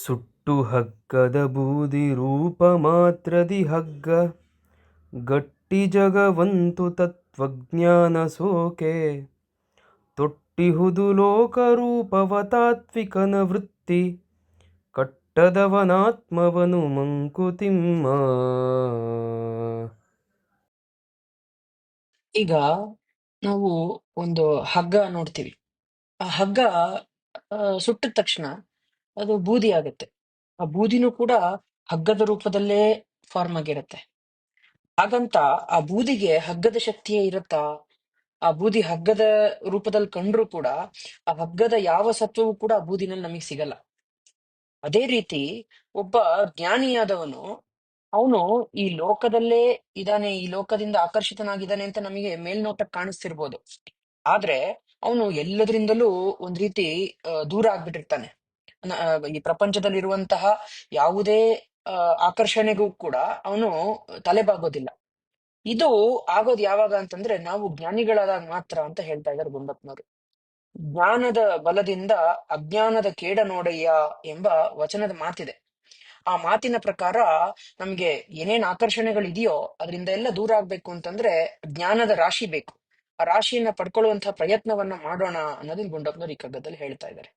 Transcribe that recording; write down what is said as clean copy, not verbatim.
ಸುಟ್ಟು ಹಗ್ಗದ ಬೂದಿ ರೂಪ ಮಾತ್ರದಿ ಹಗ್ಗ ಗಟ್ಟಿ ಜಗವಂತು ತತ್ವಜ್ಞಾನ ಸೋಕೆ ತೊಟ್ಟಿಹುದು ಲೋಕರೂಪವ ತಾತ್ವಿಕನ ವೃತ್ತಿ ಕಟ್ಟದವನಾತ್ಮವನು ಮಂಕುತಿಮ್ಮ. ಈಗ ನಾವು ಒಂದು ಹಗ್ಗ ನೋಡ್ತೀವಿ. ಆ ಹಗ್ಗ ಸುಟ್ಟಿದ ತಕ್ಷಣ ಅದು ಬೂದಿ ಆಗುತ್ತೆ. ಆ ಬೂದಿನೂ ಕೂಡ ಹಗ್ಗದ ರೂಪದಲ್ಲೇ ಫಾರ್ಮ್ ಆಗಿರುತ್ತೆ. ಹಾಗಂತ ಆ ಬೂದಿಗೆ ಹಗ್ಗದ ಶಕ್ತಿಯೇ ಇರುತ್ತಾ? ಆ ಬೂದಿ ಹಗ್ಗದ ರೂಪದಲ್ಲಿ ಕಂಡ್ರೂ ಕೂಡ ಆ ಹಗ್ಗದ ಯಾವ ಸತ್ವವೂ ಕೂಡ ಆ ಬೂದಿನಲ್ಲಿ ನಮಗೆ ಸಿಗಲ್ಲ. ಅದೇ ರೀತಿ ಒಬ್ಬ ಜ್ಞಾನಿಯಾದವನು ಅವನು ಈ ಲೋಕದಲ್ಲೇ ಇದ್ದಾನೆ, ಈ ಲೋಕದಿಂದ ಆಕರ್ಷಿತನಾಗಿದ್ದಾನೆ ಅಂತ ನಮಗೆ ಮೇಲ್ನೋಟಕ್ಕೆ ಕಾಣಿಸ್ತಿರ್ಬೋದು. ಆದ್ರೆ ಅವನು ಎಲ್ಲದರಿಂದಲೂ ಒಂದ್ ರೀತಿ ದೂರ ಆಗ್ಬಿಟ್ಟಿರ್ತಾನೆ. ಈ ಪ್ರಪಂಚದಲ್ಲಿರುವಂತಹ ಯಾವುದೇ ಆಕರ್ಷಣೆಗೂ ಕೂಡ ಅವನು ತಲೆಬಾಗೋದಿಲ್ಲ. ಇದು ಆಗೋದು ಯಾವಾಗ ಅಂತಂದ್ರೆ ನಾವು ಜ್ಞಾನಿಗಳಾದಾಗ ಮಾತ್ರ ಅಂತ ಹೇಳ್ತಾ ಇದ್ದಾರೆ ಗುಂಡಪ್ಪನವರು. ಜ್ಞಾನದ ಬಲದಿಂದ ಅಜ್ಞಾನದ ಕೇಡ ನೋಡಯ್ಯ ಎಂಬ ವಚನದ ಮಾತಿದೆ. ಆ ಮಾತಿನ ಪ್ರಕಾರ ನಮ್ಗೆ ಏನೇನ್ ಆಕರ್ಷಣೆಗಳಿದೆಯೋ ಅದರಿಂದ ಎಲ್ಲ ದೂರ ಆಗ್ಬೇಕು ಅಂತಂದ್ರೆ ಜ್ಞಾನದ ರಾಶಿ ಬೇಕು. ಆ ರಾಶಿಯನ್ನ ಪಡ್ಕೊಳ್ಳುವಂತಹ ಪ್ರಯತ್ನವನ್ನ ಮಾಡೋಣ ಅನ್ನೋದನ್ನ ಗುಂಡಪ್ಪನವ್ರು ಈ ಕಗ್ಗದಲ್ಲಿ ಹೇಳ್ತಾ ಇದ್ದಾರೆ.